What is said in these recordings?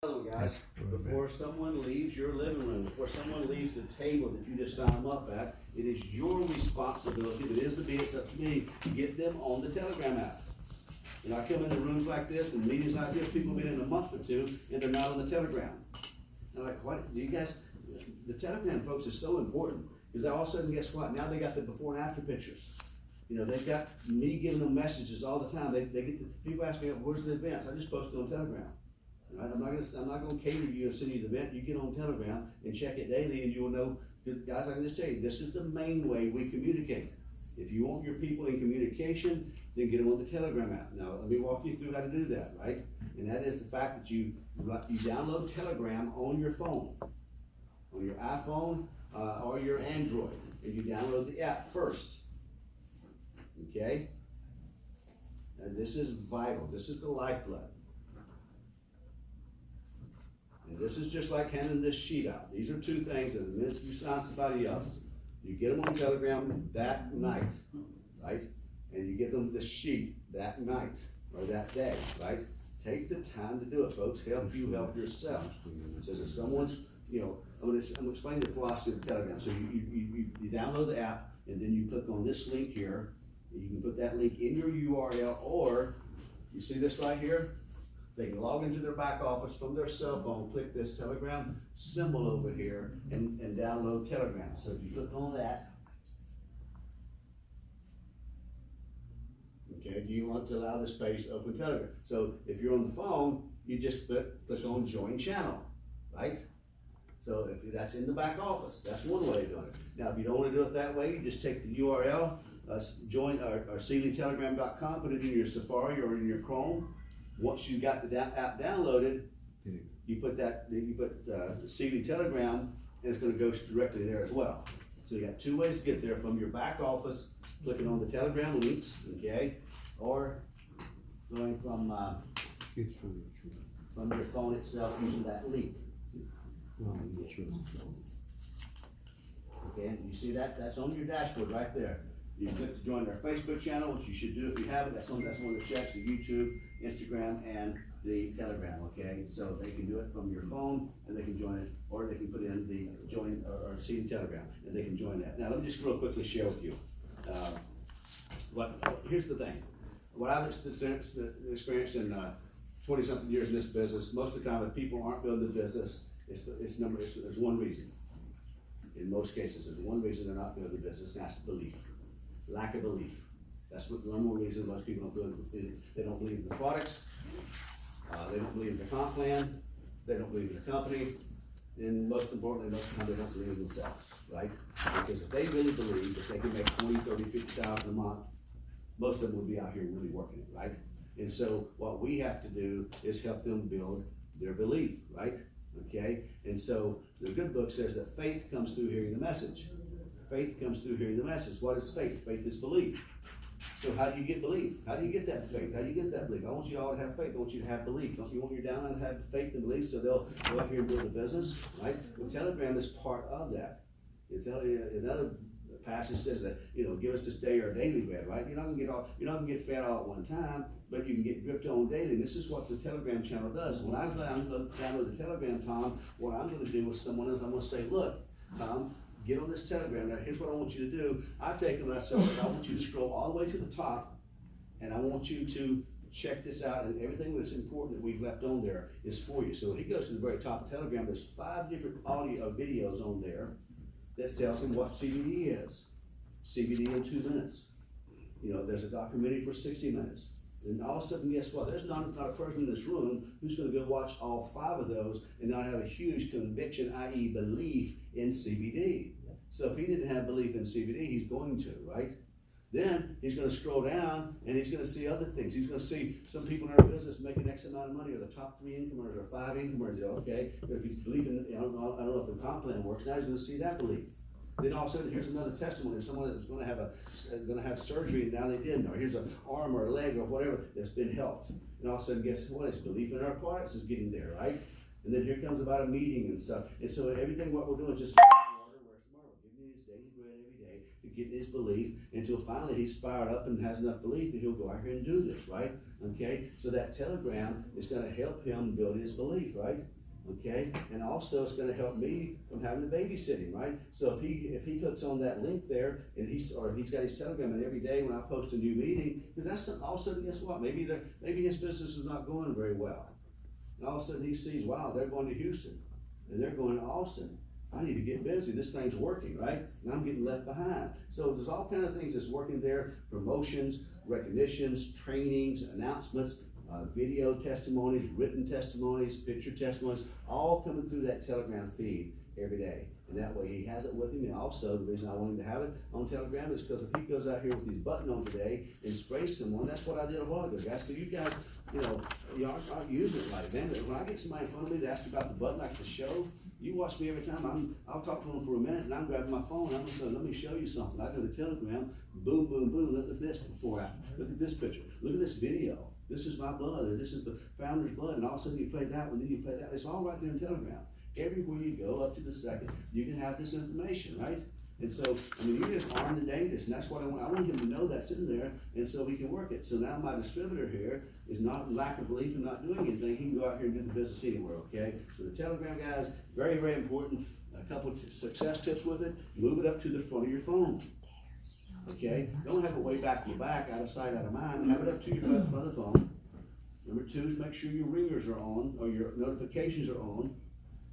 Guys, before someone leaves your living room, before someone leaves the table that you just signed them up at, it is your responsibility, if it is to be, it's up to me, to get them on the Telegram app. And I come into rooms like this and meetings like this, people have been in a month or two and they're not on the Telegram. And I'm like, what, do you guys, the Telegram folks is so important, because all of a sudden, guess what, now they got the before and after pictures. You know, they've got me giving them messages all the time. They get the, people ask me, where's the events? I just post it on Telegram. Right? I'm not gonna cater to you and send you the event. You get on Telegram and check it daily, and you will know. Guys, I can just tell you, this is the main way we communicate. If you want your people in communication, then get them on the Telegram app. Now, let me walk you through how to do that, right? And that is the fact that you download Telegram on your phone, on your iPhone or your Android, and you download the app first. Okay? And this is vital. This is the lifeblood. And this is just like handing this sheet out. These are two things that the minute you sign somebody up, you get them on Telegram that night, right? And you get them the sheet that night or that day, right? Take the time to do it, folks. Help you help yourself. Because if someone's, you know, I'm gonna explain the philosophy of the Telegram. So you download the app, and then you click on this link here. You can put that link in your URL, or you see this right here? They can log into their back office from their cell phone, click this Telegram symbol over here, and download Telegram. So if you click on that, okay, do you want to allow this page to open Telegram? So if you're on the phone, you just click on join channel, right? So if that's in the back office, that's one way of doing it. Now, if you don't want to do it that way, you just take the URL, join or SealyTelegram.com, put it in your Safari or in your Chrome. Once you got the app downloaded, you put Sealy Telegram, and it's going to go directly there as well. So you got two ways to get there: from your back office, clicking on the Telegram links, okay, or going from your phone itself using that link. Okay, and you see that? That's on your dashboard right there. You click to join our Facebook channel, which you should do if you haven't. That's one of the checks: the YouTube, Instagram, and the Telegram. Okay, so they can do it from your phone, and they can join it, or they can put in the join or see the Telegram, and they can join that. Now, let me just real quickly share with you. Here's the thing: what I've experienced in 20-something years in this business, most of the time, if people aren't building the business, there's one reason. In most cases, there's one reason they're not building the business, and that's belief. Lack of belief. That's what the number one reason most people don't do it. They don't believe in the products. They don't believe in the comp plan. They don't believe in the company. And most importantly, most of the time, they don't believe in themselves, right? Because if they really believe that they can make 20, 30, 50,000 a month, most of them would be out here really working it, right? And so what we have to do is help them build their belief, right? Okay? And so the good book says that faith comes through hearing the message. Faith comes through hearing the message. What is faith? Faith is belief. So how do you get belief? How do you get that faith? How do you get that belief? I want you all to have faith. I want you to have belief. Don't you want your downline to have faith and belief so they'll go out here and build a business, right? Well, Telegram is part of that. Another passage says that, you know, give us this day our daily bread, right? You're not gonna get fed all at one time, but you can get gripped on daily. This is what the Telegram channel does. When I download the Telegram, Tom, what I'm gonna do with someone is I'm gonna say, look, Tom, get on this Telegram. Now, here's what I want you to do. I take them and I say, I want you to scroll all the way to the top, and I want you to check this out, and everything that's important that we've left on there is for you. So when he goes to the very top of Telegram, there's 5 different audio videos on there that tells him what CBD is. CBD in 2 minutes. You know, there's a documentary for 60 minutes. And all of a sudden, guess what? There's not a person in this room who's going to go watch all 5 of those and not have a huge conviction, i.e. belief in CBD. So if he didn't have belief in CBD, he's going to, right? Then he's going to scroll down and he's going to see other things. He's going to see some people in our business making X amount of money, or the top 3 income earners, or 5 income earners. Okay, but if he's believing, I don't know if the comp plan works. Now he's going to see that belief. Then all of a sudden, here's another testimony of someone that was going to have surgery, and now they didn't. Or here's an arm or a leg or whatever that's been helped. And all of a sudden, guess what? His belief in our products is getting there, right? And then here comes about a meeting and stuff. And so everything what we're doing is just water, where's tomorrow? Give me this daily bread every day to getting his belief, until finally he's fired up and has enough belief that he'll go out here and do this, right? Okay, so that telegram is gonna help him build his belief, right? Okay, and also it's gonna help me from having to babysit him, right? So if he clicks on that link there, and he's got his telegram, and every day when I post a new meeting, because that's something, all of a sudden, guess what? Maybe his business is not going very well. And all of a sudden he sees, wow, they're going to Houston, and they're going to Austin. I need to get busy, this thing's working, right? And I'm getting left behind. So there's all kind of things that's working there, promotions, recognitions, trainings, announcements, video testimonies, written testimonies, picture testimonies, all coming through that Telegram feed every day. And that way he has it with him. And also the reason I want him to have it on Telegram is because if he goes out here with his button on today and sprays someone, that's what I did a while ago, guys. So you guys, you aren't using it right, man. When I get somebody in front of me that asks about the button like the show, you watch me every time. I'll talk to them for a minute, and I'm grabbing my phone. I'm gonna say, let me show you something. I go to Telegram, boom, boom, boom. Look at this before, after. Look at this picture. Look at this video. This is my blood, or this is the founder's blood, and all of a sudden you play that one, then you play that. It's all right there in Telegram. Everywhere you go, up to the second, you can have this information, right? And so, I mean, you're just armed and dangerous, and that's what I want. I want him to know that's in there, and so we can work it. So now my distributor here is not in lack of belief and not doing anything. He can go out here and do the business anywhere, okay? So the Telegram, guys, very, very important. A couple of success tips with it. Move it up to the front of your phone. Okay? Don't have it way back in the back, out of sight, out of mind. Have it up to your front of the phone. Number two is make sure your ringers are on, or your notifications are on.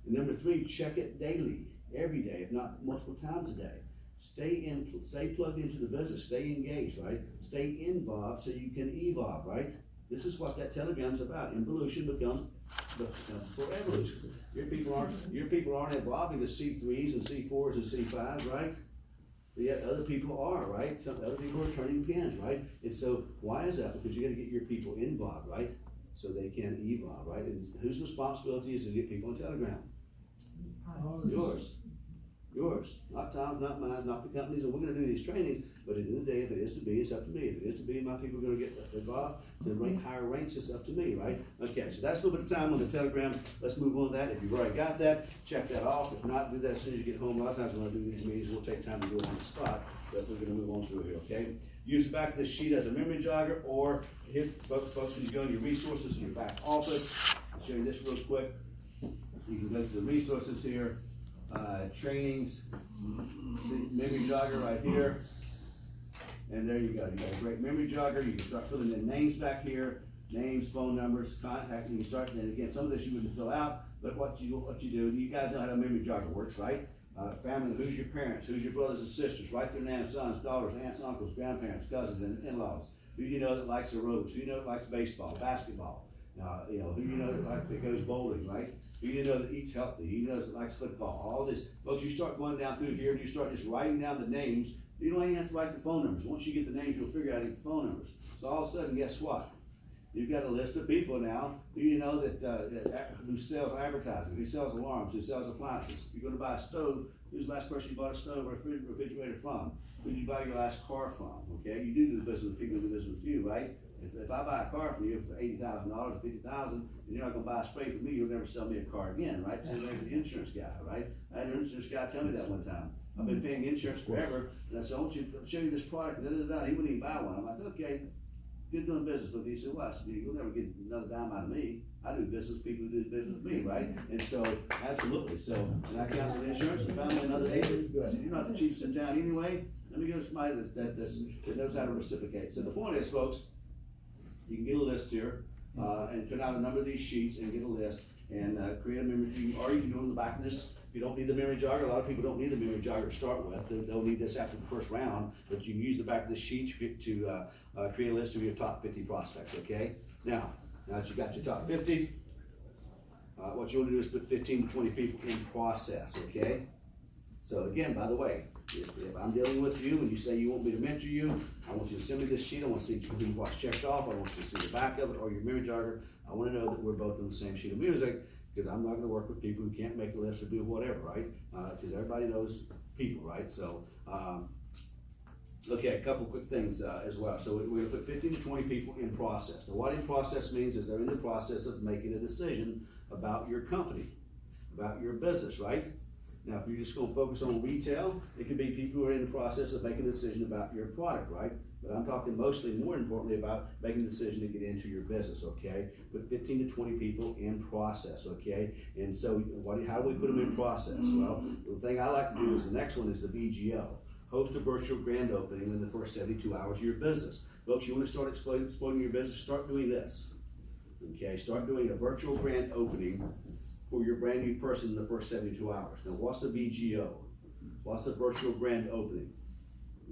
And number three, check it daily, every day, if not multiple times a day. Stay plugged into the business, stay engaged, right? Stay involved so you can evolve, right? This is what that Telegram's about. Involution becomes for evolution. Your people aren't evolving to C3s and C4s and C5s, right? But yet other people are, right? Some other people are turning pins, right? And so why is that? Because you got to get your people involved, right? So they can evolve, right? And whose responsibility is to get people on Telegram? Yours. Not Tom's, not mine, not the company's. And we're going to do these trainings, but at the end of the day, if it is to be, it's up to me. If it is to be, my people are going to get involved to rank higher ranks. It's up to me, right? Okay, so that's a little bit of time on the Telegram. Let's move on to that. If you've already got that, check that off. If not, do that as soon as you get home. A lot of times when I do these meetings, we'll take time to do it on the spot, but we're going to move on through here, okay? Use the back of this sheet as a memory jogger, or here's folks when you go in your resources in your back office. I'll show you this real quick. You can go to the resources here, trainings, memory jogger right here. And there you go. You got a great memory jogger. You can start filling in names back here, names, phone numbers, contacts. You can start, and again, some of this you wouldn't fill out, but what you do, you guys know how a memory jogger works, right? Family, who's your parents, who's your brothers and sisters, write their names, sons, daughters, aunts, uncles, grandparents, cousins, and in-laws. Who you know that likes aerobics, who you know that likes baseball, basketball, who you know that goes bowling, right? Who you know that eats healthy, who you know that likes football, all this. Folks, you start going down through here and you start just writing down the names. You don't even have to write the phone numbers. Once you get the names, you'll figure out the phone numbers. So all of a sudden, guess what? You've got a list of people now who you know who sells advertising, who sells alarms, who sells appliances. If you're going to buy a stove, who's the last person you bought a stove or a refrigerator from? Who did you buy your last car from? Okay, you do the business with people who do business with you, right? If I buy a car from you for $80,000 or $50,000, and you're not going to buy a spray from me, you'll never sell me a car again, right? Same way with the insurance guy, right? I had an insurance guy tell me that one time. I've been paying insurance forever, and I said, I want you to show you this product, and he wouldn't even buy one. I'm like, okay, good doing business with me. He said, well, I said, you'll never get another dime out of me. I do business with people who do business with me, right? And so, absolutely. So, and I canceled the insurance and found me another agent. I said, you're not the cheapest in town anyway. Let me go to somebody that knows how to reciprocate. So the point is, folks, you can get a list here and print out a number of these sheets and get a list and create a memory, or you can do it in the back of this. If you don't need the memory jogger, a lot of people don't need the memory jogger to start with. They'll need this after the first round, but you can use the back of this sheet to create a list of your top 50 prospects, okay? Now that you got your top 50, what you want to do is put 15 to 20 people in process, okay? So again, by the way, if I'm dealing with you and you say you want me to mentor you, I want you to send me this sheet. I want to see what's checked off. I want you to see the back of it or your memory jogger. I want to know that we're both on the same sheet of music, because I'm not going to work with people who can't make the list or do whatever, right? Because everybody knows people, right? So, okay, a couple quick things as well. So we're going to put 15 to 20 people in process. Now, what in process means is they're in the process of making a decision about your company, about your business, right? Now, if you're just gonna focus on retail, it could be people who are in the process of making a decision about your product, right? But I'm talking mostly, more importantly, about making a decision to get into your business, okay? Put 15 to 20 people in process, okay? And so, how do we put them in process? Well, the thing I like to do is, the next one is the VGO. Host a virtual grand opening in the first 72 hours of your business. Folks, you wanna start exploding your business, start doing this. Okay, start doing a virtual grand opening for your brand new person in the first 72 hours. Now, what's the VGO? What's the virtual grand opening?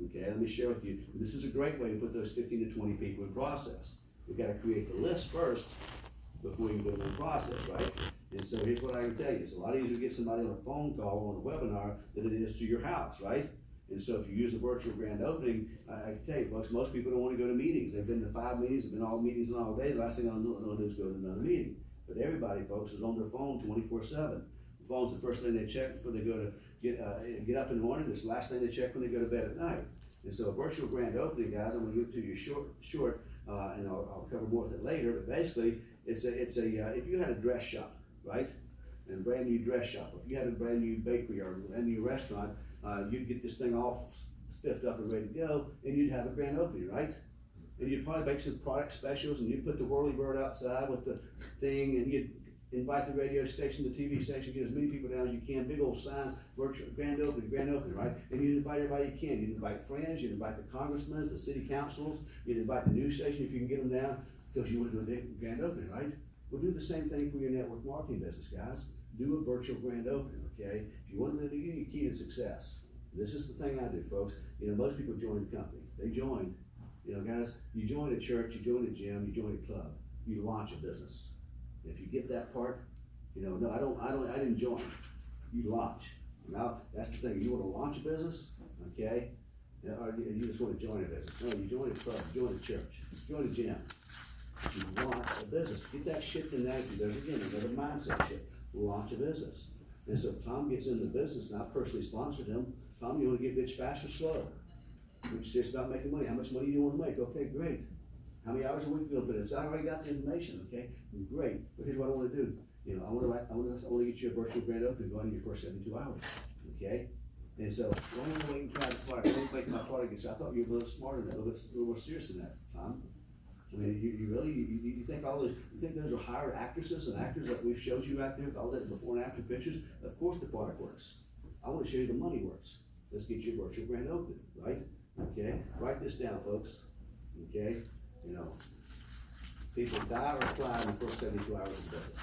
Okay, let me share with you. This is a great way to put those 15 to 20 people in process. We've got to create the list first before we can put them in process, right? And so here's what I can tell you. It's a lot easier to get somebody on a phone call or on a webinar than it is to your house, right? And so if you use a virtual grand opening, I can tell you, folks, most people don't want to go to meetings. They've been to 5 meetings, they've been all meetings and all day. The last thing I want to do is go to another meeting. But everybody, folks, is on their phone 24/7. The phone's the first thing they check before they go to get up in the morning. It's the last thing they check when they go to bed at night. And so a virtual grand opening, guys, I'm going to give it to you short, and I'll cover more with it later. But basically, it's a if you had a dress shop, right, and a brand new dress shop, if you had a brand new bakery or a brand new restaurant, you'd get this thing all spiffed up and ready to go, and you'd have a grand opening, right? And you'd probably make some product specials, and you'd put the whirly-bird outside with the thing, and you'd invite the radio station, the TV station, get as many people down as you can, big old signs, virtual grand opening, right? And you'd invite everybody you can. You'd invite friends, you'd invite the congressmen, the city councils, you'd invite the news station if you can get them down, because you want to do a big grand opening, right? Well, do the same thing for your network marketing business, guys. Do a virtual grand opening, okay? If you want to live the key to success, this is the thing I do, folks. You know, most people join the company. They join, you know, guys, you join a church, you join a gym, you join a club, you launch a business. If you get that part, you know, no, I didn't join. You launch. Now, that's the thing. You want to launch a business, okay? Or you just want to join a business. No, you join a club, join a church, join a gym. You launch a business. Get that shift in attitude. There's again another mindset shift. Launch a business. And so if Tom gets in the business, and I personally sponsored him, Tom, you want to get rich fast or slow? It's just about making money. How much money do you want to make? Okay, great. How many hours a week do you want to put in? So I already got the information, okay? Great. But here's what I want to do. You know, I want to get you a virtual grand opening going in your first 72 hours, okay? And so, why don't you wait and try the product? Don't make my product get. I thought you were a little smarter than that, a little more serious than that, Tom. I mean, you really, you think all those, you think those are hired actresses and actors that we've showed you out there with all that before and after pictures? Of course the product works. I want to show you the money works. Let's get you a virtual grand opening, right? Okay, write this down, folks, okay? You know, people die or fly in the first 72 hours of business.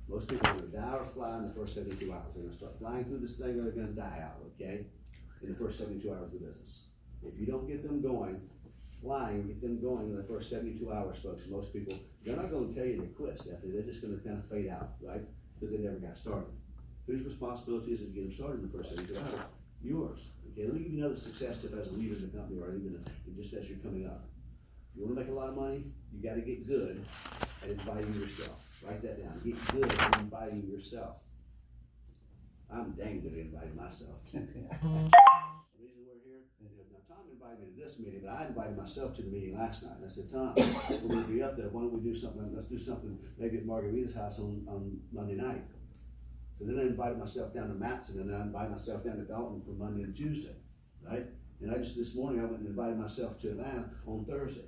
Most people are going to die or fly in the first 72 hours. They're going to start flying through this thing, or they're going to die out, okay, in the first 72 hours of the business. If you don't get them going, flying, get them going in the first 72 hours, folks, most people, they're not going to tell you they quit, Stephanie. They're just going to kind of fade out, right, because they never got started. Whose responsibility is it to get them started in the first 72 hours? Yours. Okay, let me give you another success tip as a leader in the company, or even just as you're coming up. If you want to make a lot of money, you got to get good at inviting yourself. Write that down. Get good at inviting yourself. I'm dang good at inviting myself. The reason we're here, now Tom invited me to this meeting, but I invited myself to the meeting last night. And I said, Tom, we're going to be up there. Why don't we do something? Let's do something maybe at Margarita's house on Monday night. So then I invited myself down to Matson, and then I invited myself down to Dalton for Monday and Tuesday, right? And this morning I went and invited myself to Atlanta on Thursday.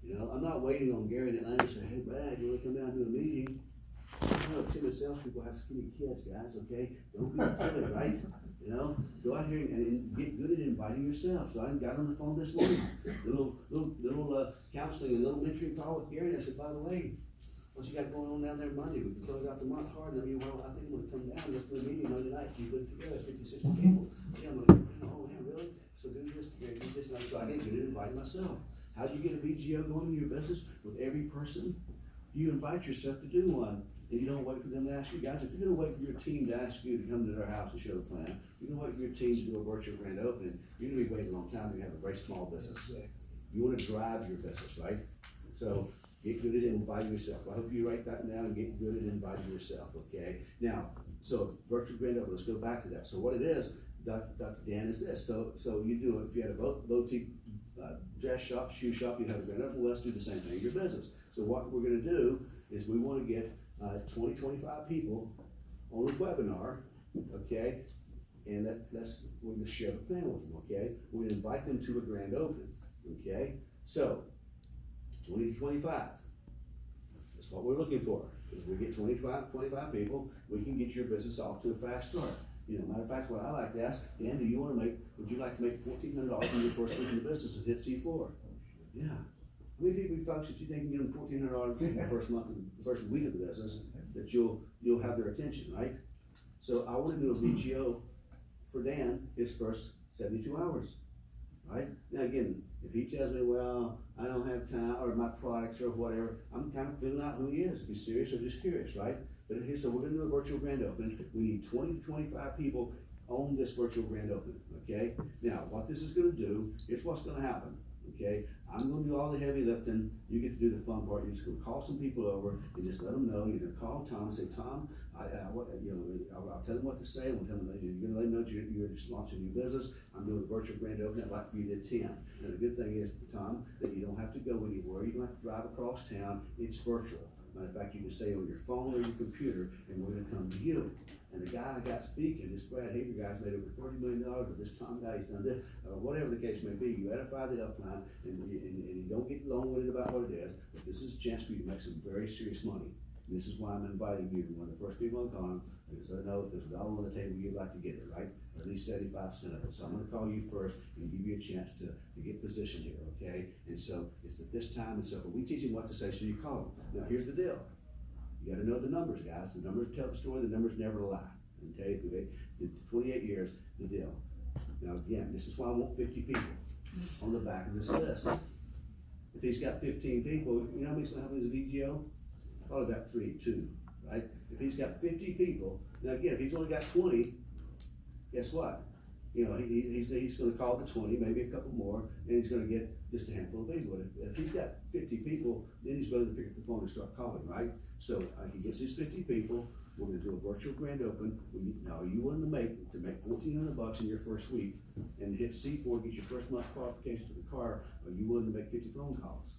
You know, I'm not waiting on Gary in Atlanta to say, hey, Brad, you want to come down to a meeting? You know, timid salespeople have skinny kids, guys, okay? Don't be timid, right? You know, go out here and get good at inviting yourself. So I got on the phone this morning, little counseling, a little mentoring call with Gary, and I said, by the way, what you got going on down there Monday? We can close out the month hard. And I mean, well, I think I'm going to come down. Let's do a meeting Monday night. Can you put it together? 50, 60 people. Yeah, I'm going to, oh, yeah, really? So do this, Gary, do this. So I get good at inviting myself. How do you get a VGO going in your business? With every person, you invite yourself to do one, and you don't wait for them to ask you. Guys, if you're going to wait for your team to ask you to come to their house and show the plan, you're going to wait for your team to do a virtual grand opening, you're going to be waiting a long time. You have a very small business. You want to drive your business, right? So get good at inviting yourself. I hope you write that down and get good at inviting yourself, okay? Now, so virtual grand opening, let's go back to that. So what it is, Dr. Dan, is this. So you do it, if you had a boutique dress shop, shoe shop, you have a grand opening, well, let's do the same thing in your business. So what we're going to do is we want to get 20, 25 people on a webinar okay? And we're gonna share the plan with them, okay? We're gonna invite them to a grand opening, okay? So, 20 to 25, that's what we're looking for. If we get 25 people, we can get your business off to a fast start. You know, matter of fact, what I like to ask, Dan, would you like to make $1,400 in your first week in the business and hit C4? Yeah. How many people, folks, if you think you can give them $1,400 in the first month, the first week of the business, that you'll have their attention, right? So I wanna do a VGO for Dan his first 72 hours, right? Now again, if he tells me, well, I don't have time, or my products or whatever, I'm kind of feeling out who he is, if he's serious or just curious, right? But here, so we're gonna do a virtual grand opening. We need 20 to 25 people on this virtual grand opening, okay? Now, what this is gonna do, here's what's gonna happen, okay? I'm gonna do all the heavy lifting, you get to do the fun part. You're just gonna call some people over and just let them know. You're gonna call Tom and say, Tom, I'll tell them what to say. I'll tell them that you're gonna let them know that you're just launching a new business. I'm doing a virtual grand opening. I'd like for you to attend. And the good thing is, Tom, that you don't have to go anywhere. You don't have to drive across town. It's virtual. Matter of fact, you can stay on your phone or your computer, and we're gonna come to you. And the guy I got speaking, this Brad Haber guy's made over $30 million, or this Tom guy, he's done this, or whatever the case may be. You edify the upline, and you don't get long-winded about what it is, but this is a chance for you to make some very serious money. And this is why I'm inviting you, one of the first people I'm calling, because I know if there's $1 on the table, you'd like to get it, right? Or at least 75% of it. So I'm gonna call you first and give you a chance to get positioned here, okay? And so it's at this time, and so we teach him what to say, so you call him. Now here's the deal. You gotta know the numbers, guys. The numbers tell the story, the numbers never lie. I can tell you through the 28 years, the deal. Now again, this is why I want 50 people on the back of this list. If he's got 15 people, you know how many's gonna happen as a VGO? Probably about 2, right? If he's got 50 people, now again, if he's only got 20, guess what? You know, he's gonna call the 20, maybe a couple more, and he's gonna get just a handful of people. But if he's got 50 people, then he's ready to pick up the phone and start calling, right? So he gets his 50 people. We're gonna do a virtual grand open. Now, are you willing to make $1,400 in your first week and hit C4, get your first month qualification for the car? Are you willing to make 50 phone calls,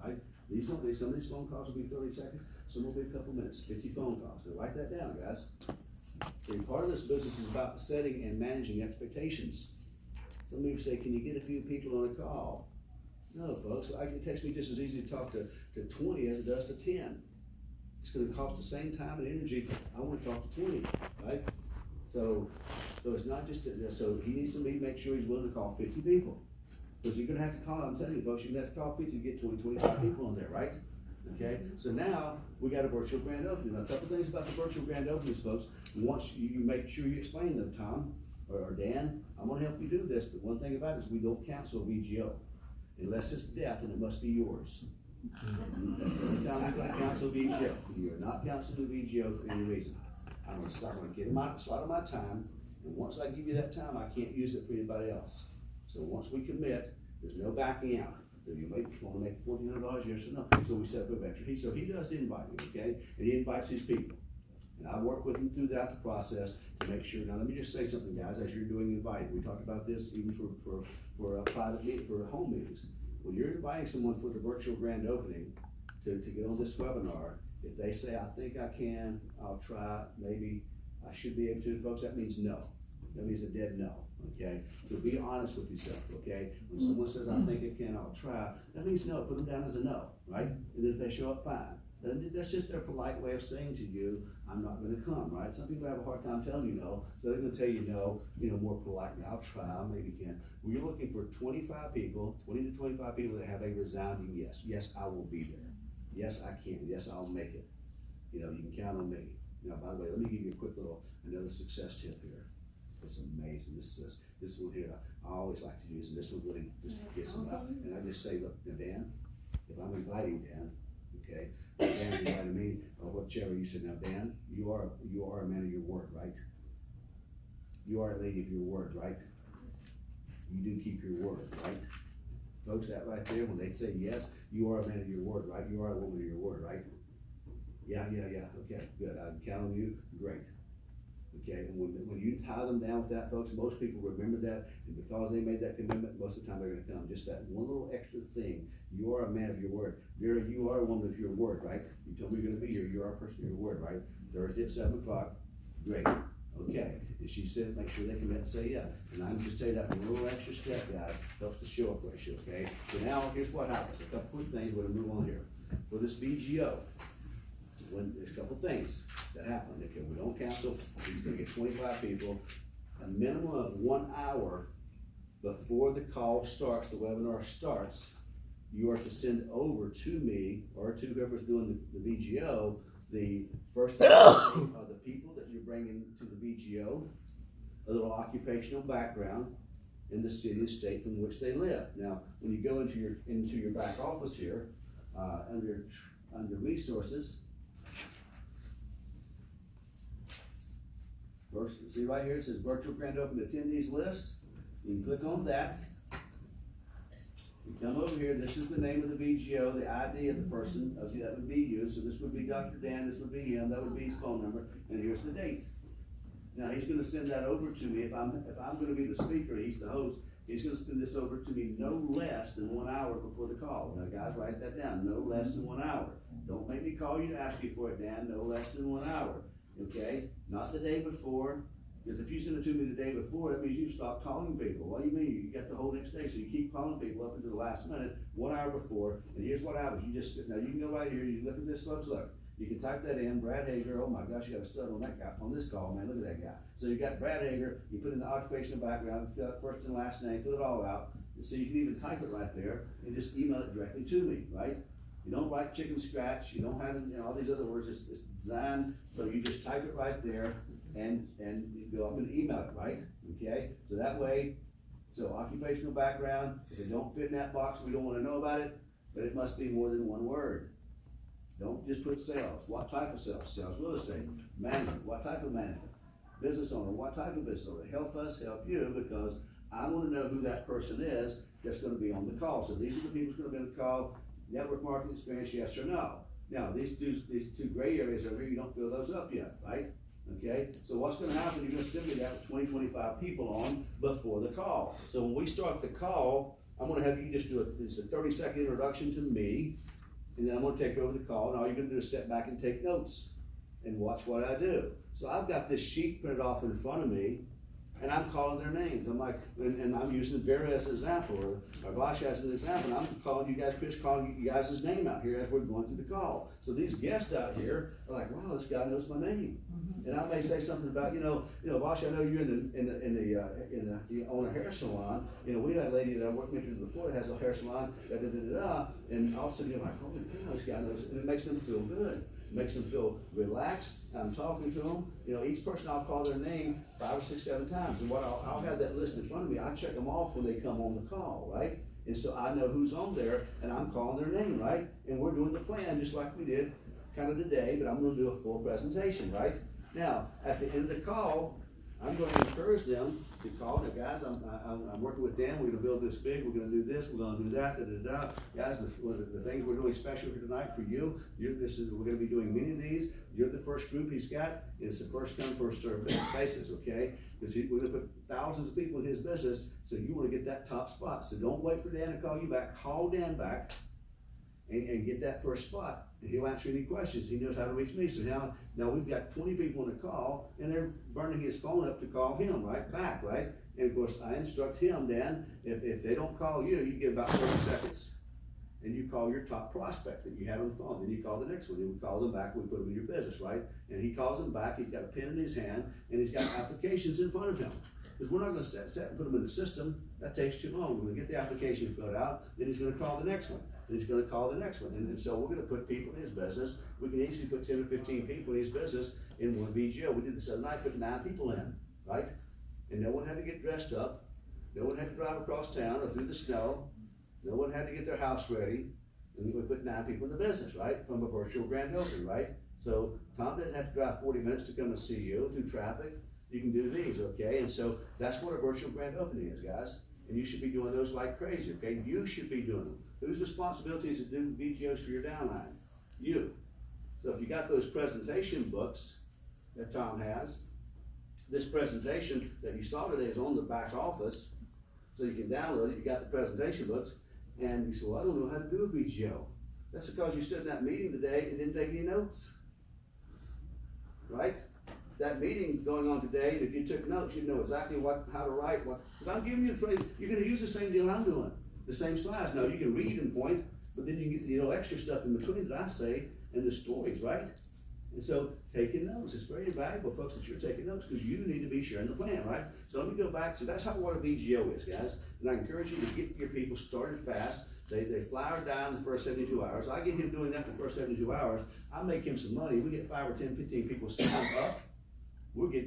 right? Some of these phone calls will be 30 seconds, some will be a couple minutes, 50 phone calls. Now write that down, guys. See, part of this business is about setting and managing expectations. Some of you say, can you get a few people on a call? No, folks, it takes me just as easy to talk to 20 as it does to 10. It's gonna cost the same time and energy. I wanna talk to 20, right? So it's not just, so he needs to make sure he's willing to call 50 people. Because you're gonna have to call, I'm telling you folks, you're gonna have to call 50 to get 20, 25 people on there, right? Okay, so now we got a virtual grand opening. Now, a couple things about the virtual grand openings, folks. Once you make sure you explain them, Tom or Dan, I'm gonna help you do this, but one thing about it is we don't cancel a VGO. Unless it's death, and it must be yours. That's the only time we're gonna cancel a VGO. You're not canceling a VGO for any reason. I'm gonna get them out of my time, and once I give you that time, I can't use it for anybody else. So once we commit, there's no backing out. If you want to make $1,400, yes or no. So we set up a venture. So he does the inviting, okay? And he invites his people. And I work with him throughout the process to make sure. Now let me just say something, guys, as you're doing inviting. We talked about this even for a private meeting, for home meetings. When you're inviting someone for the virtual grand opening to get on this webinar, if they say, I think I can, I'll try, maybe I should be able to, folks, that means no. That means a dead no, okay? So be honest with yourself, okay? When someone says, I think I can, I'll try, that means no, put them down as a no, right? And if they show up, fine. That's just their polite way of saying to you, I'm not gonna come, right? Some people have a hard time telling you no, so they're gonna tell you no, more politely. I'll try, maybe can. We're looking for 25 people, 20 to 25 people that have a resounding yes. Yes, I will be there. Yes, I can. Yes, I'll make it. You can count on me. Now, by the way, let me give you a quick another success tip here. It's amazing. This one here, I always like to use, and this one really just gets them out. And I just say, look, now Dan, if I'm inviting Dan, okay, Dan's inviting me, or whichever, you said, now Dan, you are a man of your word, right? You are a lady of your word, right? You do keep your word, right? Folks, that right there, when they say yes, you are a man of your word, right? You are a woman of your word, right? Yeah, okay, good, I can count on you, great. Okay, and when you tie them down with that, folks, most people remember that, and because they made that commitment, most of the time they're gonna come. Just that one little extra thing. You are a man of your word. Vera, you are a woman of your word, right? You told me you're gonna be here. You are a person of your word, right? Thursday at 7 o'clock. Great. Okay, and she said, make sure they commit and say yeah. And I'm just tell you that one little extra step, guys, helps the show up ratio, okay? So now, here's what happens, a couple quick things, we're gonna move on here. For this VGO, when, there's a couple things that happen, okay, we don't cancel, he's gonna get 25 people, a minimum of 1 hour before the call starts, the webinar starts, you are to send over to me, or to whoever's doing the VGO, the first of the people that you're bringing to the VGO, a little occupational background in the city and state from which they live. Now, when you go into your back office here, under resources, first, see right here, it says virtual grand opening attendees list. You can click on that. You come over here, this is the name of the VGO, the ID of the person, okay, that would be you, so this would be Dr. Dan, this would be him, that would be his phone number, and here's the date. Now, he's gonna send that over to me, if I'm gonna be the speaker, he's the host, he's gonna send this over to me no less than 1 hour before the call. Now, guys, write that down, no less than 1 hour. Don't make me call you to ask you for it, Dan, no less than 1 hour, okay? Not the day before, because if you send it to me the day before, that means you stop calling people. What do you mean? You got the whole next day, so you keep calling people up until the last minute, 1 hour before, and here's what happens. Now you can go right here, you look at this, folks, look. You can type that in, Brad Hager, oh my gosh, you got a stud on that guy, on this call, man, look at that guy. So you got Brad Hager, you put in the occupational background, fill out first and last name, fill it all out. And so you can even type it right there and just email it directly to me, right? You don't write chicken scratch, you don't have, all these other words, it's designed, so you just type it right there and you go up and email it, right? Okay, so that way, so occupational background, if it don't fit in that box, we don't wanna know about it, but it must be more than one word. Don't just put sales. What type of sales? Sales real estate. Management. What type of management? Business owner. What type of business owner? Help us help you, because I want to know who that person is that's going to be on the call. So these are the people who's going to be on the call. Network marketing experience, yes or no. Now, these two gray areas over here, you don't fill those up yet, right? Okay, so what's going to happen, you're going to send me that with 20, 25 people on before the call. So when we start the call, I'm going to have you just do it's a 30-second introduction to me, and then I'm going to take over the call, and all you're going to do is sit back and take notes and watch what I do. So I've got this sheet printed off in front of me, and I'm calling their names. I'm like, and I'm using Vera as an example, or Vash as an example, and I'm calling you guys, Chris, calling you guys' name out here as we're going through the call. So these guests out here are like, wow, this guy knows my name. And I may say something about, Vash, I know you're you own a hair salon. We had a lady that I worked with before that has a hair salon, and all of a sudden you're like, holy cow, this guy knows, and it makes them feel good. It makes them feel relaxed. I'm talking to them. Each person I'll call their name 5 or 6, 7 times, and I'll have that list in front of me. I check them off when they come on the call, right? And so I know who's on there, and I'm calling their name, right? And we're doing the plan just like we did kind of today, but I'm going to do a full presentation, right? Now, at the end of the call, I'm going to encourage them to call. Now, guys, I'm working with Dan. We're going to build this big. We're going to do this. We're going to do that. Guys, the things we're doing special here tonight for you. We're going to be doing many of these. You're the first group he's got. It's the first come, first served basis, okay? Because we're going to put thousands of people in his business, so you want to get that top spot. So don't wait for Dan to call you back. Call Dan back and get that first spot. He'll answer any questions. He knows how to reach me. So now we've got 20 people on the call, and they're burning his phone up to call him back, right? And of course, I instruct him then, if they don't call you, you give about 30 seconds, and you call your top prospect that you had on the phone. Then you call the next one, and we call them back, and we put them in your business, right? And he calls them back, he's got a pen in his hand, and he's got applications in front of him. Because we're not going to set and put them in the system. That takes too long. We're going to get the application filled out, then he's going to call the next one. And he's going to call the next one. And so we're going to put people in his business. We can easily put 10 or 15 people in his business in one VGO. We did this other night, put 9 people in, right? And no one had to get dressed up. No one had to drive across town or through the snow. No one had to get their house ready. And we put 9 people in the business, right? From a virtual grand opening, right? So Tom didn't have to drive 40 minutes to come and see you through traffic. You can do these, okay? And so that's what a virtual grand opening is, guys. And you should be doing those like crazy, okay? You should be doing them. Whose responsibility is to do VGOs for your downline? You. So if you got those presentation books that Tom has, this presentation that you saw today is on the back office, so you can download it. You got the presentation books, and you say, well, I don't know how to do a VGO. That's because you stood in that meeting today and didn't take any notes, right? that meeting going on today, if you took notes, you'd know exactly how to write what, because I'm giving you the, you're gonna use the same deal I'm doing, the same slides. Now, you can read and point, but then you get, extra stuff in between that I say, and the stories, right? And so, taking notes, it's very valuable, folks, that you're taking notes, because you need to be sharing the plan, right? So let me go back, so that's how what a BGO is, guys, and I encourage you to get your people started fast. They flower down the first 72 hours. I get him doing that the first 72 hours. I make him some money. We get 5 or 10, 15 people signed up. We get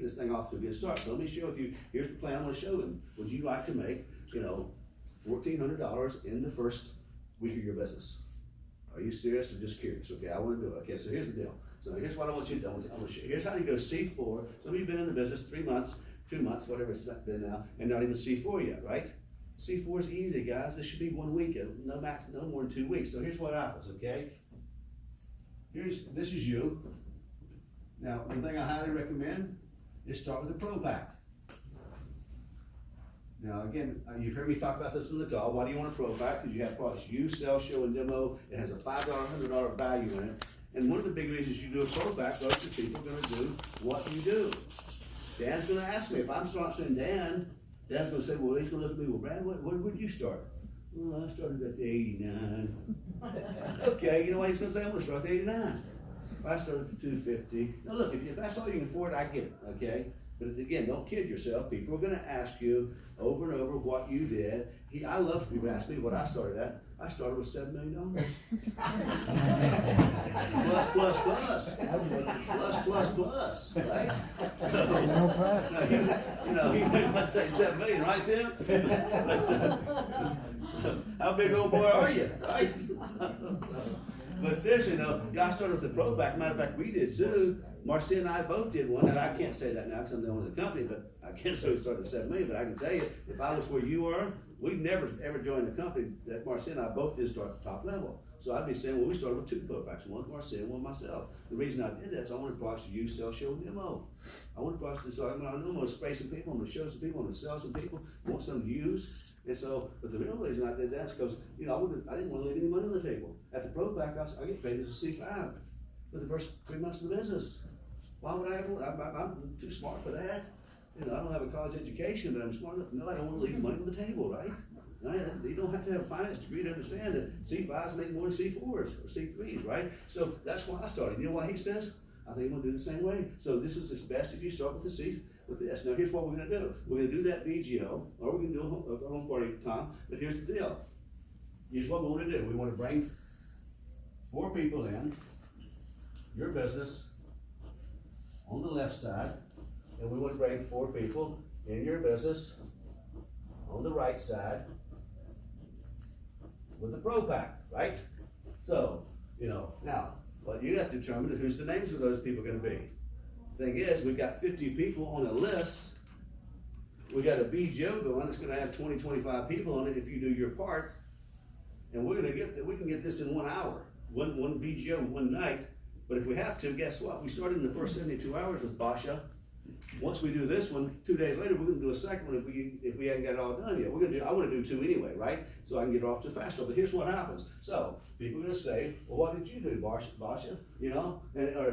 this thing off to a good start. So let me share with you, here's the plan I'm gonna show them. Would you like to make, $1,400 in the first week of your business? Are you serious or just curious? Okay, I wanna do it. Okay, so here's the deal. So here's what I want you to do. I'm gonna show you. Here's how you go C4. Some of you have been in the business 3 months, 2 months, whatever it's been now, and not even C4 yet, right? C4 is easy, guys. This should be 1 week, no more than 2 weeks. So here's what happens, okay? This is you. Now, one thing I highly recommend is start with a Pro Pack. Now, again, you've heard me talk about this in the call. Why do you want a Pro Pack? Because you have products you sell, show, and demo. It has a $5, $100 value in it. And one of the big reasons you do a Pro Pack, most of the people are going to do what you do. Dan's going to ask me, if I'm sponsoring Dan, Dan's going to say, well, he's going to look at me, well, Brad, where did you start? Well, I started at the 89. Okay, you know what he's going to say? I'm going to start at the 89. If I started at the 250. Now look, if that's all you can afford, I get it, okay? But again, don't kid yourself. People are going to ask you over and over what you did. I love people ask me what I started at. I started with $7 million. plus, right? You might say 7 million, right, Tim? So, how big old boy are you, right? But seriously, I started with the Pro Pack. Matter of fact, we did too. Marcia and I both did one, and I can't say that now because I'm the owner of the company, but I can't say we started at 7 million, but I can tell you, if I was where you are, we've never ever joined a company that Marcia and I both did start at the top level. So I'd be saying, well, we started with 2 Pro Packs, one with Marcia and one myself. The reason I did that is I wanted products to use, sell, show, and demo. I wanted products to sell. I'm going to spray some people, I'm going to show some people, I'm going to sell some people, I want some to use. And so, but the real reason I did that is because, I didn't want to leave any money on the table. At the Pro Pack, I get paid as a C5 for the first 3 months of the business. Why would I ever? I'm too smart for that. I don't have a college education, but I'm smart enough to know I don't want to leave money on the table, right? You don't have to have a finance degree to understand that C5s make more than C4s or C3s, right? So that's why I started. You know what he says? I think I'm going to do the same way. So this is best if you start with the C, with this. Now here's what we're going to do. We're going to do that BGO, or we're going to do a home party time, but here's the deal. Here's what we want to do. We want to bring 4 people in, your business, on the left side, and we want to bring 4 people in your business on the right side with the Pro Pack, right? So, now, what you have to determine is who's the names of those people going to be. Thing is, we've got 50 people on a list. We got a BGO going that's going to have 20, 25 people on it if you do your part, and we can get this in 1 hour, one BGO, one night. But if we have to, guess what? We started in the first 72 hours with Basha. Once we do this one, 2 days later, we're going to do a second one if we haven't got it all done yet. I want to do 2 anyway, right? So I can get off to a fast start. But here's what happens. So people are going to say, well, what did you do, Basha? Or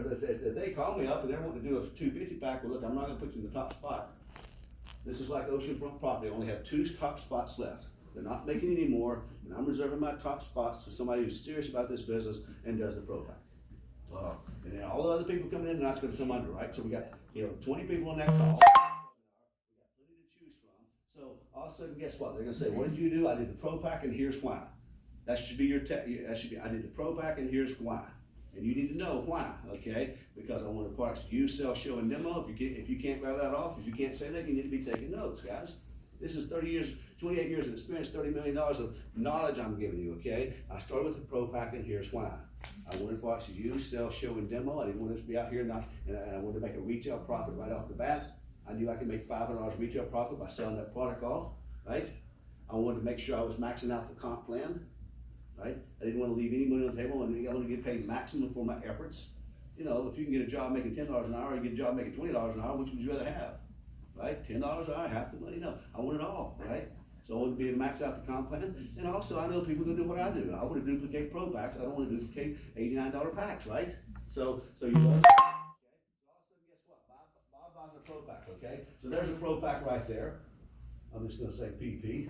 if they call me up and they're wanting to do a 250 pack, well, look, I'm not going to put you in the top spot. This is like oceanfront property. I only have 2 top spots left. They're not making any more, and I'm reserving my top spots for somebody who's serious about this business and does the Pro Pack. And then all the other people coming in, and that's going to come under, right? So we got 20 people on that call. We got plenty to choose from. So all of a sudden, guess what? They're going to say, "What did you do?" I did the Pro Pack, and here's why. That should be I did the Pro Pack, and here's why. And you need to know why, okay? Because I want the products you sell, show, and demo. If you can't rattle that off, if you can't say that, you need to be taking notes, guys. This is 28 years of experience, $30 million of knowledge I'm giving you, okay? I started with the Pro Pack, and here's why. I wanted products to use, sell, show, and demo. I didn't want us to be out here and I wanted to make a retail profit right off the bat. I knew I could make $500 retail profit by selling that product off, right? I wanted to make sure I was maxing out the comp plan, right? I didn't want to leave any money on the table, and I want to get paid maximum for my efforts. If you can get a job making $10 an hour, or you get a job making $20 an hour, which would you rather have? Right? $10 an hour, half the money? No, I want it all, right? So I want to be able to max out the comp plan. And also, I know people are going to do what I do. I want to duplicate Pro Packs. I don't want to duplicate $89 packs, right? So you know. Okay. So all of a sudden, guess buys a Pro Pack, okay? So there's a Pro Pack right there. I'm just gonna say PP.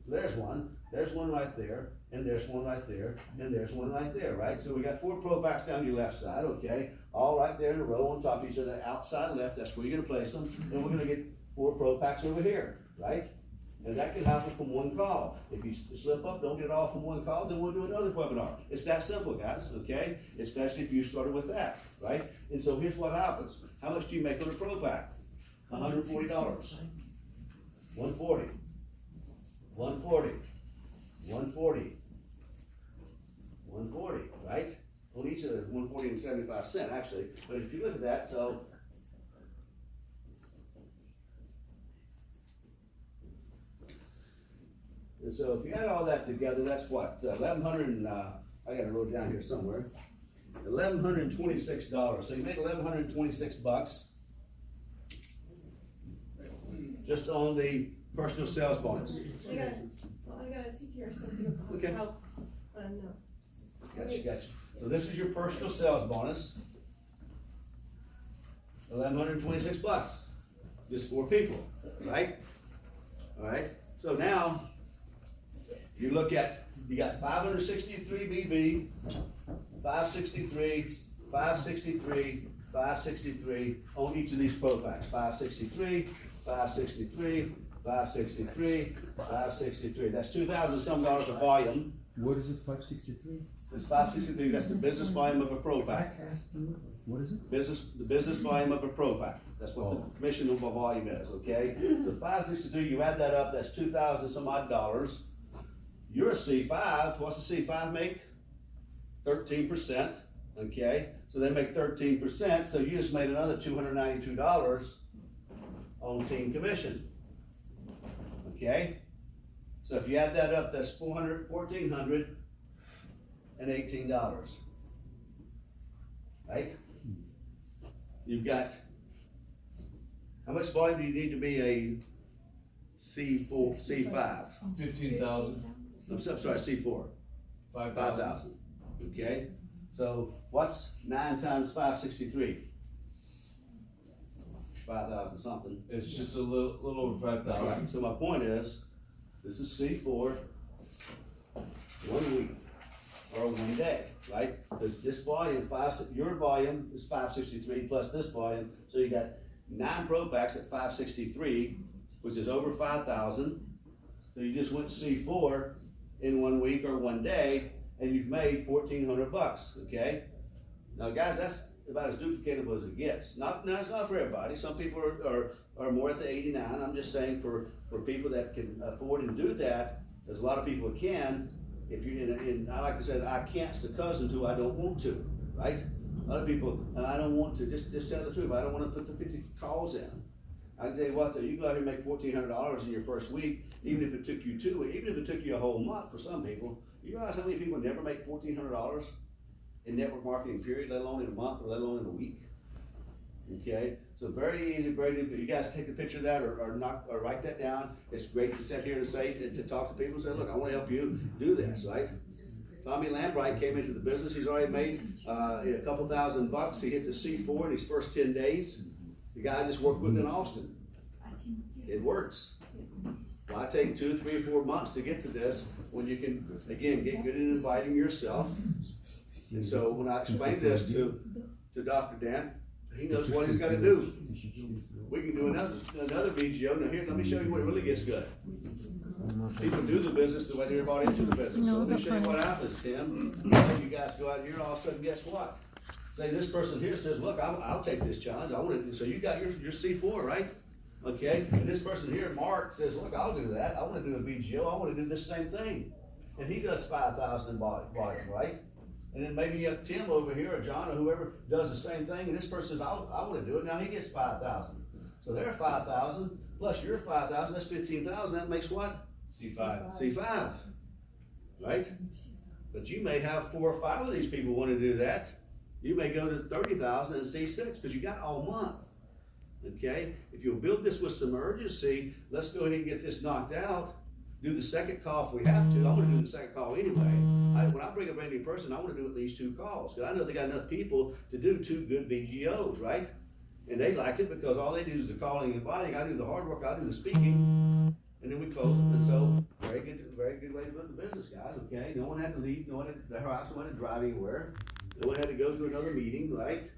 There's one right there, and there's one right there, and there's one right there, right? So we got 4 Pro Packs down your left side, okay? All right there in a row on top of each other, outside left, that's where you're gonna place them. And we're gonna get 4 Pro Packs over here, right? And that can happen from one call. If you slip up, don't get it all from one call, then we'll do another webinar. It's that simple, guys, okay? Especially if you started with that, right? And so here's what happens. How much do you make on a Pro Pack? $140. 140. 140. 140. 140, right? On each of those, 140 and 75 cents, actually. But if you look at that, so and so if you add all that together, that's what, 1,100 and, I got it wrote down here somewhere. $1,126. So you make $1,126 just on the personal sales bonus. I gotta take care of something about Okay. how, no. Gotcha. So this is your personal sales bonus. $1,126, just 4 people, right? All right, so now, you look at, you got 563 BB, 563, 563, 563 on each of these Pro Packs. 563, 563, 563, 563. That's $2,000 some dollars of volume. What is it, 563? It's 563, that's the business volume of a Pro Pack. What is it? The business volume of a Pro Pack. That's what the commission of a volume is, okay? So 563, you add that up, that's 2,000 some odd dollars. You're a C5, what's a C5 make? 13%, okay? So they make 13%, so you just made another $292 on team commission, okay? So if you add that up, that's $1,418, right? You've got, how much volume do you need to be a C4, C5? 15,000. I'm sorry, C4, 5,000, okay? So what's 9 times 563? 5,000 something. It's just a little over All 5,000. right, so my point is, this is C4, 1 week or 1 day, right? Because this volume, your volume is 563 plus this volume, so you got 9 Pro Packs at 563, which is over 5,000. So you just went C4 in 1 week or 1 day, and you've made $1,400, okay? Now guys, that's about as duplicatable as it gets. Now it's not for everybody. Some people are more at the 89. I'm just saying for people that can afford and do that, there's a lot of people that can. If you, and I like to say that I can't's the cousin to I don't want to, right? A lot of people, I don't want to, just tell the truth, I don't want to put the 50 calls in. I can tell you what though, you go out here and make $1,400 in your first week, even if it took you 2 weeks, even if it took you a whole month for some people. You realize how many people never make $1,400 in network marketing period, let alone in a month or let alone in a week? Okay, so very easy, very good. You guys take a picture of that or write that down. It's great to sit here and say, to talk to people and say, look, I want to help you do this, right? Tommy Lambright came into the business. He's already made a couple $1,000. He hit the C4 in his first 10 days. The guy I just worked with in Austin. It works. Why take 2, 3, 4 months to get to this when you can, again, get good at inviting yourself? And so when I explained this to Dr. Dan, he knows what he's got to do. We can do another VGO. Now here, let me show you what really gets good. People do the business the way they're bought into the business. So let me show you what happens, Tim. You guys go out here and all of a sudden, guess what? Say this person here says, look, I'll take this challenge. I want to. So you got your C4, right? Okay. And this person here, Mark, says, look, I'll do that. I want to do a VGO. I want to do this same thing. And he does 5,000 in volume, right? And then maybe you have Tim over here or John or whoever does the same thing. And this person says, I want to do it. Now he gets 5,000. So they're 5,000 plus your 5,000. That's 15,000. That makes what? C5. C5, right? But you may have 4 or 5 of these people want to do that. You may go to 30,000 and C6 because you got all month. Okay? If you'll build this with some urgency, let's go ahead and get this knocked out. Do the second call if we have to. I want to do the second call anyway. When I bring a brand new person, I want to do at least 2 calls because I know they got enough people to do 2 good VGOs, right? And they like it because all they do is the calling and inviting, I do the hard work, I do the speaking, and then we close them, and so, very good way to build the business, guys, okay? No one had to leave, no one had to harass, no one had to drive anywhere, no one had to go to another meeting, right?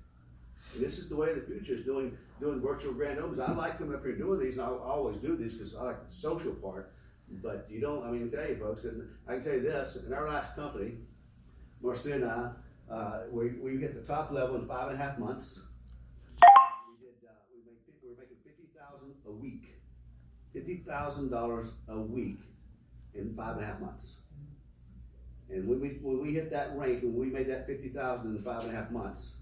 And this is the way of the future, is doing virtual grand openings. I like coming up here and doing these, and I always do these, cause I like the social part, but you don't, I mean, I tell you folks, and I can tell you this, in our last company, Marcia and I, we hit the top level in 5.5 months. We were making $50,000 a week, $50,000 a week in 5.5 months. And when we hit that rank, when we made that 50,000 in 5.5 months,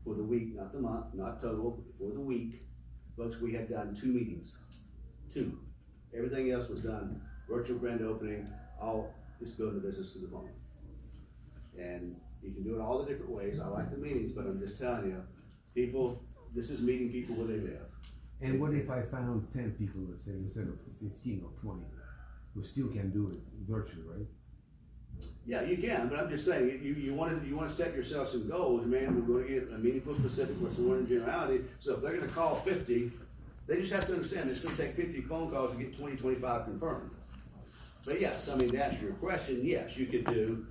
for the week, not the month, not total, for the week, folks, we had done 2 meetings, 2. Everything else was done, virtual grand opening, all just building a business through the phone. And you can do it all the different ways. I like the meetings, but I'm just telling you, people, this is meeting people where they live. And what if I found 10 people, let's say, instead of 15 or 20? We still can do it virtually, right? Yeah, you can, but I'm just saying, you want to set yourself some goals, man. We're going to get a meaningful, specific, what's the one in generality. So if they're going to call 50, they just have to understand it's going to take 50 phone calls to get 20, 25 confirmed. But yes, I mean, to answer your question, yes, you could do,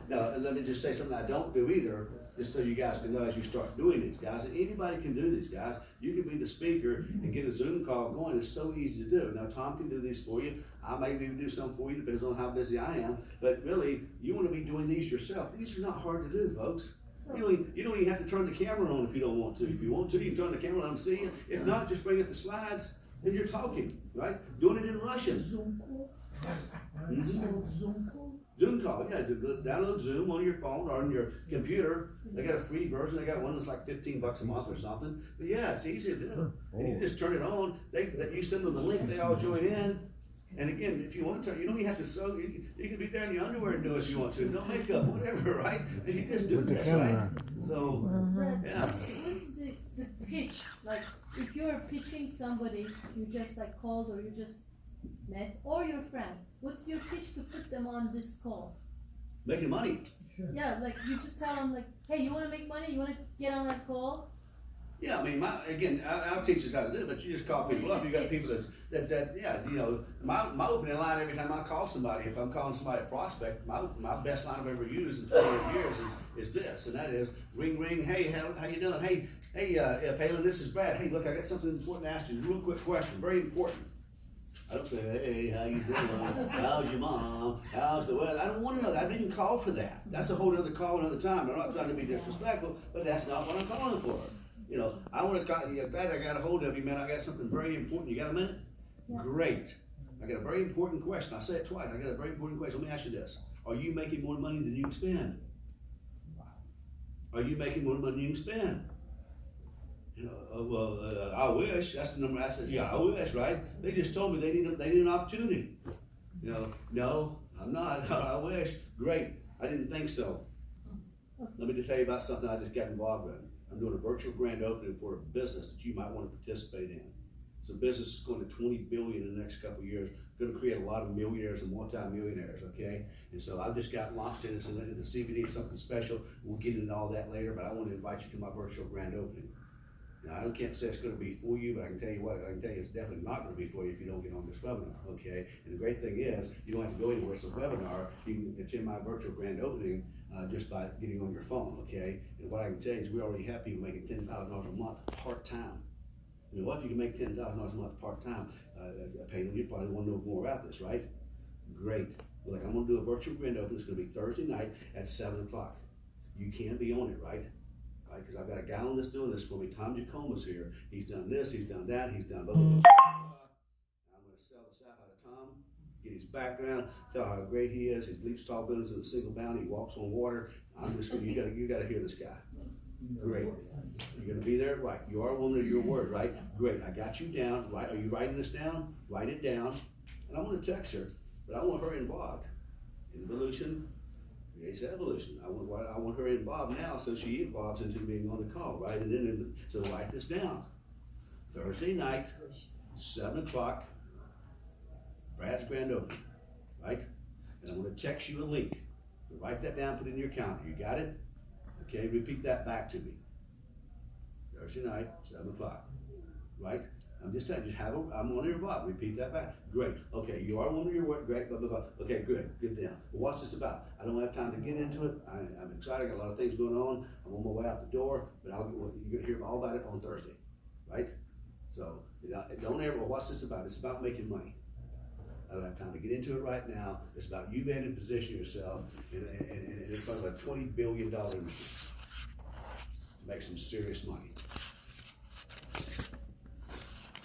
now let me just say something I don't do either, just so you guys can know as you start doing these, guys. And anybody can do these, guys. You can be the speaker and get a Zoom call going. It's so easy to do. Now, Tom can do these for you. I may even do some for you, depends on how busy I am. But really, you want to be doing these yourself. These are not hard to do, folks. You don't even have to turn the camera on if you don't want to. If you want to, you can turn the camera on and see you. If not, just bring up the slides and you're talking, right? Doing it in Russian. Zoom call? Mhm. Zoom call? Zoom call, yeah, download Zoom on your phone or on your computer. They got a free version, they got one that's like $15 a month or something. But yeah, it's easy to do. And you just turn it on, you send them the link, they all join in. And again, if you want to turn, you don't even have to sew, you can be there in your underwear and do it if you want to, no makeup, whatever, right? And you just do this, right? So, yeah. What's the pitch? Like, if you're pitching somebody you just like called or you just met, or your friend, what's your pitch to put them on this call? Making money. Yeah, like you just tell them like, hey, you wanna make money? You wanna get on that call? Yeah, I mean, I'll teach us how to do it, but you just call people up. You got people that my opening line every time I call somebody, if I'm calling somebody a prospect, my best line I've ever used in 28 years is this, and that is, ring, ring, hey, how you doing? Hey, Palin, this is Brad. Hey, look, I got something important to ask you. Real quick question, very important. I don't say, hey, how you doing? How's your mom? How's the weather? I don't want to know that. I didn't call for that. That's a whole other call another time. I'm not trying to be disrespectful, but that's not what I'm calling for. I want to call you. Glad I got a hold of you, man. I got something very important. You got a minute? Yeah. Great. I got a very important question. I say it twice. I got a very important question. Let me ask you this. Are you making more money than you can spend? Are you making more money than you can spend? I wish. That's the number. I said, yeah, I wish, right? They just told me they need an opportunity. No, I'm not. I wish. Great. I didn't think so. Let me just tell you about something I just got involved in. I'm doing a virtual grand opening for a business that you might want to participate in. It's a business that's going to $20 billion in the next couple of years. Going to create a lot of millionaires and multi-millionaires, okay? And so I've just got launched in this in the CBD, something special. We'll get into all that later, but I want to invite you to my virtual grand opening. Now, I can't say it's going to be for you, but I can tell you what, I can tell you it's definitely not going to be for you if you don't get on this webinar, okay? And the great thing is, you don't have to go anywhere. It's a webinar. You can attend my virtual grand opening just by getting on your phone, okay? And what I can tell you is we already have people making $10,000 a month part-time. What if you can make $10,000 a month part-time? Palin, you probably want to know more about this, right? Great. Well, like, I'm going to do a virtual grand opening. It's going to be Thursday night at 7 o'clock. You can be on it, right? Right, because I've got a guy on that's doing this for me. Tom Jacoma's here. He's done this, he's done that, he's done blah, blah, blah. I'm going to sell the stuff out of Tom, get his background, tell how great he is. He leaps tall buildings in a single bound. He walks on water. I'm just going. You got to hear this guy. Great. You're going to be there, right? You are a woman of your word, right? Great. I got you down. Right? Are you writing this down? Write it down. And I want to text her, but I want her involved. Involution. Creates evolution. I want her involved now, so she evolves into being on the call, right? And then, so write this down. Thursday night, 7 o'clock, Brad's grand opening, right? And I'm going to text you a link. Write that down, put it in your calendar. You got it? Okay, repeat that back to me. Thursday night, 7 o'clock, right? I'm just telling you, I'm one of your what, repeat that back, great, okay, you are one of your what, great, blah, blah, blah, okay, good deal. What's this about? I don't have time to get into it, I'm excited, I got a lot of things going on, I'm on my way out the door, but you're gonna hear all about it on Thursday, right? So, don't ever, what's this about? It's about making money. I don't have time to get into it right now, it's about you being in position yourself in front of a $20 billion industry to make some serious money.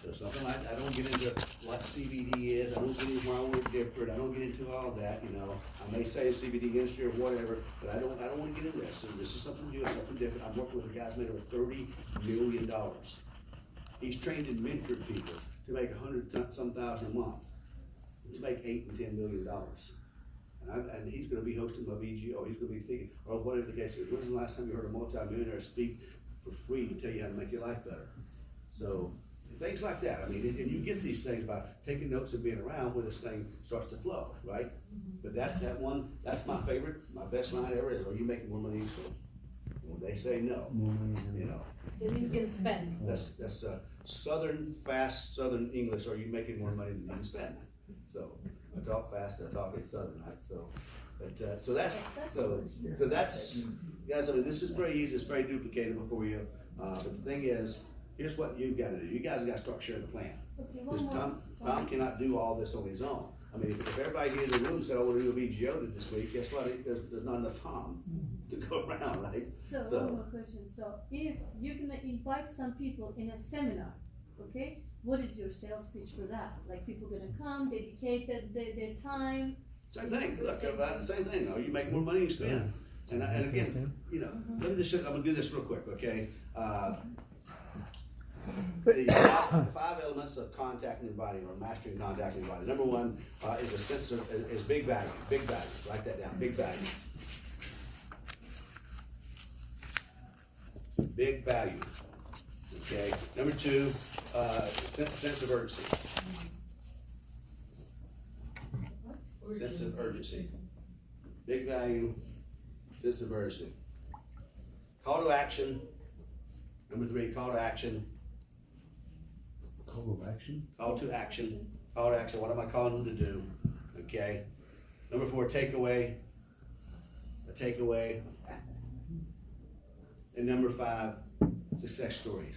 So something like, I don't get into what CBD is, I don't get into why we're different, I don't get into all that, you know. I may say CBD industry or whatever, but I don't wanna get into this. So this is something new, something different. I'm working with a guy's made over $30 million. He's trained and mentored people to make $100,000 a month, to make $8 and $10 million. And he's gonna be hosting my VGO, he's gonna be thinking, or whatever the case is. When's the last time you heard a multi-millionaire speak for free to tell you how to make your life better? So, things like that, I mean, and you get these things by taking notes and being around where this thing starts to flow, right? But that one, that's my favorite, my best line ever is, are you making more money than you spend? When they say no, you know, Then you can spend. that's fast southern English, are you making more money than you can spend? So, I talk fast, I talk in southern, right, so, but, so that's, guys, I mean, this is very easy, it's very duplicatable for you, but the thing is, here's what you've gotta do, you guys gotta start sharing the plan. Okay, Because one more. Tom cannot do all this on his own. I mean, if everybody here in the room said, I wanna do a VGO this week, guess what, there's not enough Tom to go around, right? So one more question, so if you're gonna invite some people in a seminar, okay, what is your sales pitch for that? Like people gonna come, dedicate their time? Same thing, look, about the same thing, you make more money than you spend. And again, you know, let me just, I'm gonna do this real quick, okay? The five elements of contacting and inviting, or mastering contacting and inviting. Number one is a sense of, is big value, write that down, big value. Big value, okay? Number two, sense of urgency. Sense of urgency. Big value, sense of urgency. Call to action. Number three, call to action. Call of action? Call to action. Call to action. What am I calling them to do? Okay. Number four, takeaway. A takeaway. And number five, success stories.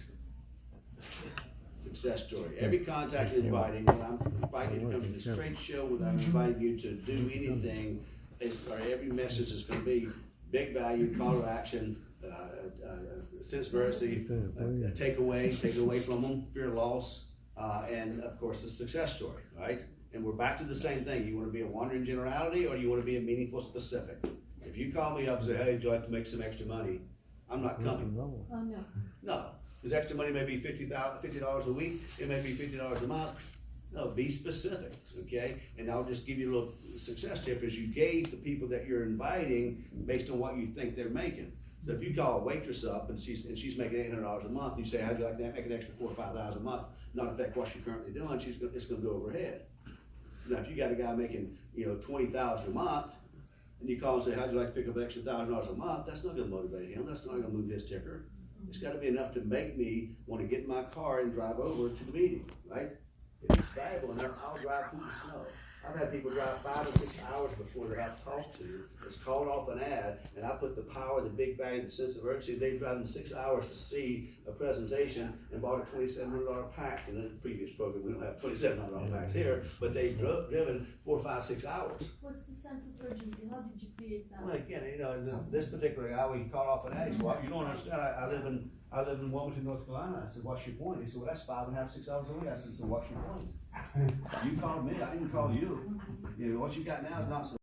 Success story. Every contact you're inviting, when I'm inviting you to come to this trade show, when I'm inviting you to do anything, or every message is gonna be big value, call to action, sense of urgency, a takeaway, take away from them, fear of loss, and of course the success story, right? And we're back to the same thing. You wanna be a wandering generality, or you wanna be a meaningful specific? If you call me up and say, hey, would you like to make some extra money? I'm not coming. Oh, no. No, this extra money may be $50 a week, it may be $50 a month. No, be specific, okay? And I'll just give you a little success tip, is you gauge the people that you're inviting based on what you think they're making. So if you call a waitress up and she's making $800 a month, you say, how'd you like to make an extra $4,000 or $5,000 a month, not affect what you're currently doing, it's gonna go over her head. Now, if you got a guy making, $20,000 a month, and you call and say, how'd you like to pick up an extra $1,000 a month, that's not gonna motivate him, that's not gonna move his ticker. It's gotta be enough to make me wanna get in my car and drive over to the meeting, right? If it's valuable enough, I'll drive through the snow. I've had people drive 5 or 6 hours before they have to talk to you. It's called off an ad, and I put the power, the big value, the sense of urgency. They drive them 6 hours to see a presentation and bought a $2,700 pack. In the previous program, we don't have $2,700 packs here, but they've driven 4, 5, 6 hours. What's the sense of urgency? How did you create that? Well, again, this particular guy, we called off an ad. He said, well, you don't understand. I live in Wilmington, North Carolina. I said, what's your point? He said, well, that's 5.5, 6 hours away. I said, so what's your point? You called me, I didn't call you. What you got now is not so